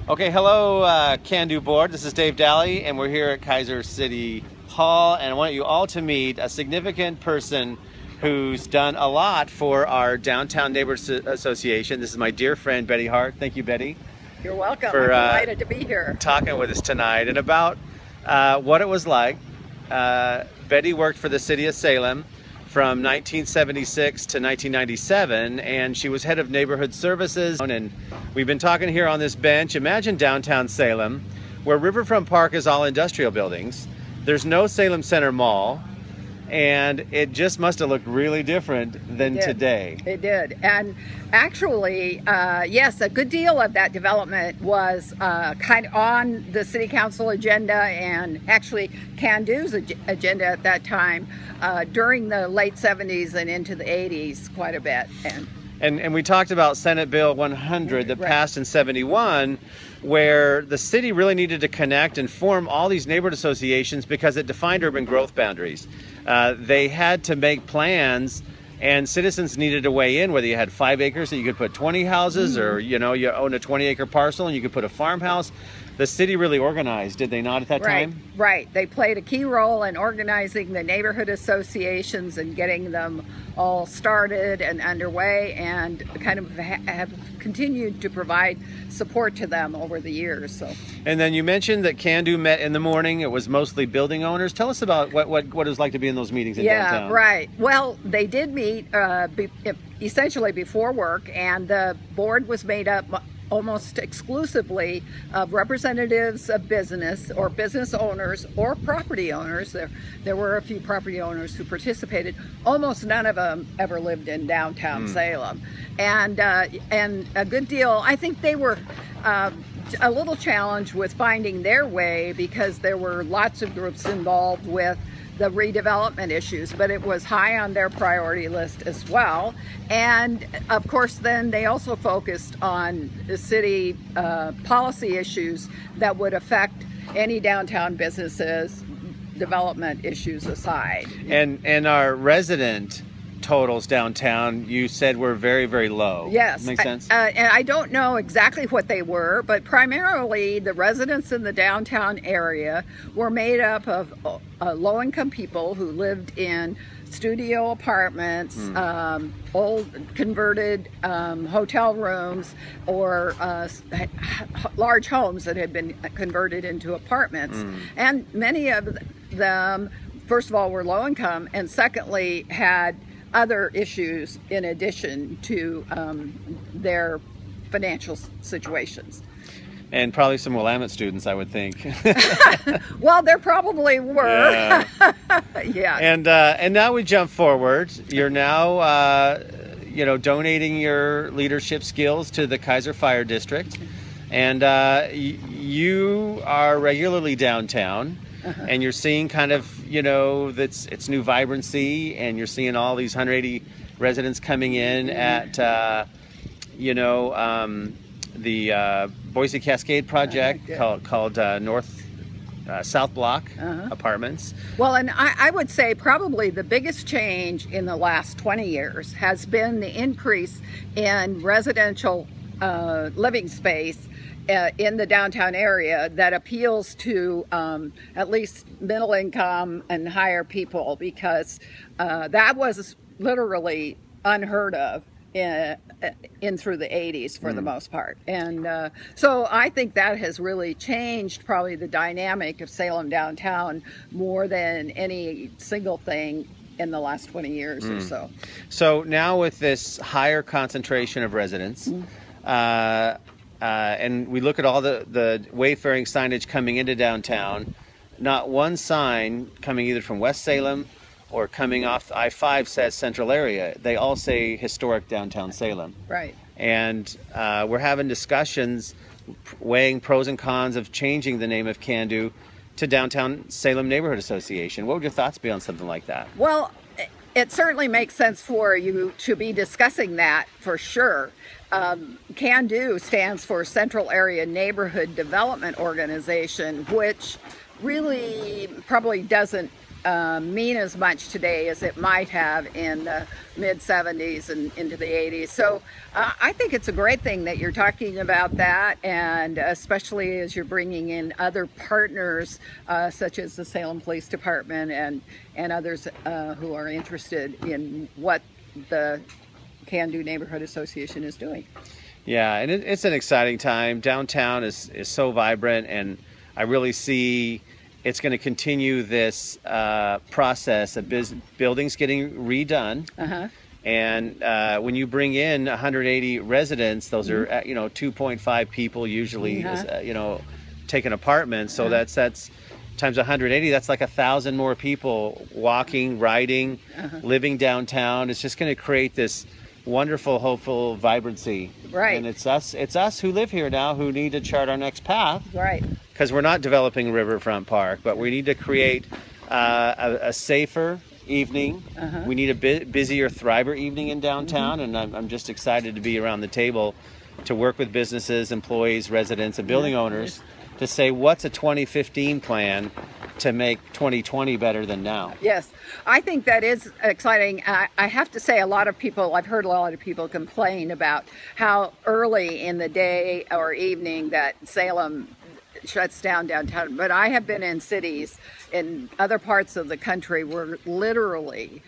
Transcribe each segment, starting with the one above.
Okay, hello CAndo board. This is Dave Daly, and we're here at Kaiser City Hall, and I want you all to meet a significant person who's done a lot for our Downtown Neighborhood Association. This is my dear friend Betty Hart. Thank you, Betty. You're welcome. For, I'm delighted to be here. Talking with us tonight and about what it was like. Betty worked for the city of Salem from 1976 to 1997, and she was head of neighborhood services. And we've been talking here on this bench. Imagine downtown Salem, where Riverfront Park is all industrial buildings. There's no Salem Center Mall, and it just must have looked really different than today. It did. And actually, yes, a good deal of that development was kind of on the city council agenda, and actually CAndo's agenda at that time during the late 70s and into the 80s quite a bit. And we talked about Senate Bill 100 that passed in 71, where the city really needed to connect and form all these neighborhood associations because it defined urban growth boundaries. They had to make plans, and citizens needed to weigh in, whether you had 5 acres that you could put 20 houses, or you own a 20-acre parcel and you could put a farmhouse. The city really organized, did they not, at that time? Right. They played a key role in organizing the neighborhood associations and getting them all started and underway, and kind of have continued to provide support to them over the years. And then you mentioned that CAndo met in the morning. It was mostly building owners. Tell us about what it was like to be in those meetings in downtown. Yeah, right. Well, they did meet essentially before work, and the board was made up almost exclusively of representatives of business or business owners or property owners. There were a few property owners who participated. Almost none of them ever lived in downtown Salem. And a good deal, I think they were a little challenged with finding their way, because there were lots of groups involved with the redevelopment issues, but it was high on their priority list as well. And of course, then they also focused on the city policy issues that would affect any downtown businesses, development issues aside. And our resident totals downtown, you said, were very, very low. Yes. Makes sense? And I don't know exactly what they were, but primarily the residents in the downtown area were made up of low-income people who lived in studio apartments, old converted hotel rooms, or large homes that had been converted into apartments. And many of them, first of all, were low income, and secondly, had other issues in addition to their financial situations. And probably some Willamette students, I would think. Well, there probably were. Yeah. Yeah. And now we jump forward. You're now, donating your leadership skills to the Kaiser Fire District, and you are regularly downtown. And you're seeing kind of, its new vibrancy, and you're seeing all these 180 residents coming in at, the Boise Cascade project called South Block Apartments. Well, and I would say probably the biggest change in the last 20 years has been the increase in residential living space in the downtown area that appeals to at least middle income and higher people, because that was literally unheard of in through the 80s for the most part. And so I think that has really changed probably the dynamic of Salem downtown more than any single thing in the last 20 years or so. So now with this higher concentration of residents, and we look at all the wayfaring signage coming into downtown, not one sign coming either from West Salem or coming off I-5 says Central Area. They all say historic downtown Salem. Right. And we're having discussions weighing pros and cons of changing the name of CAndo to Downtown Salem Neighborhood Association. What would your thoughts be on something like that? Well, it certainly makes sense for you to be discussing that, for sure. CAndo stands for Central Area Neighborhood Development Organization, which really probably doesn't mean as much today as it might have in the mid-70s and into the 80s. So I think it's a great thing that you're talking about that, and especially as you're bringing in other partners such as the Salem Police Department and others who are interested in what the CAndo Neighborhood Association is doing. Yeah, and it's an exciting time. Downtown is so vibrant, and I really see it's going to continue this process of buildings getting redone. And when you bring in 180 residents, those are 2.5 people usually, take an apartment. So that's times 180. That's like 1,000 more people walking, riding, living downtown. It's just going to create this wonderful, hopeful vibrancy. Right. And it's us who live here now who need to chart our next path. Right. Because we're not developing Riverfront Park, but we need to create a safer evening. We need a busier Thriver evening in downtown, and I'm just excited to be around the table to work with businesses, employees, residents, and building owners to say what's a 2015 plan to make 2020 better than now. Yes, I think that is exciting. I have to say, I've heard a lot of people complain about how early in the day or evening that Salem shuts down downtown. But I have been in cities in other parts of the country where literally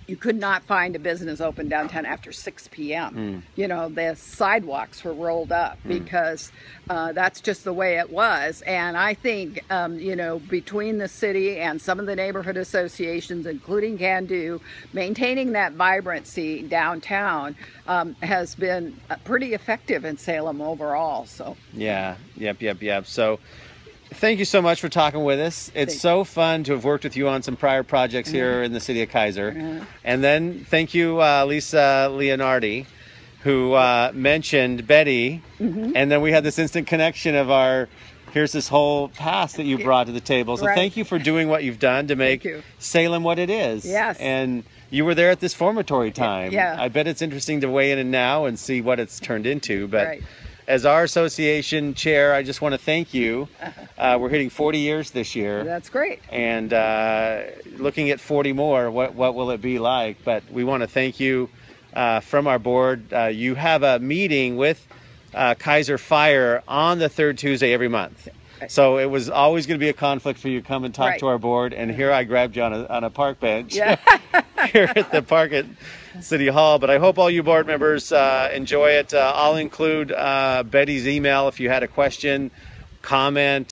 you could not find a business open downtown after 6 p.m. You know, the sidewalks were rolled up because that's just the way it was. And I think, between the city and some of the neighborhood associations, including CAndo, maintaining that vibrancy downtown has been pretty effective in Salem overall. So yeah, yep. So thank you so much for talking with us. It's so fun to have worked with you on some prior projects here in the city of Kaiser. And then thank you, Lisa Leonardi, who mentioned Betty. And then we had this instant connection of here's this whole past that you brought to the table. So thank you for doing what you've done to make Salem what it is. Yes. And you were there at this formatory time. Yeah. I bet it's interesting to weigh in and now and see what it's turned into. But as our association chair, I just want to thank you. We're hitting 40 years this year. That's great. And looking at 40 more, what will it be like? But we want to thank you from our board. You have a meeting with Kaiser Fire on the third Tuesday every month. So it was always going to be a conflict for you to come and talk to our board. And here I grabbed you on a park bench here at the park at City Hall. But I hope all you board members enjoy it. I'll include Betty's email if you had a question, comment,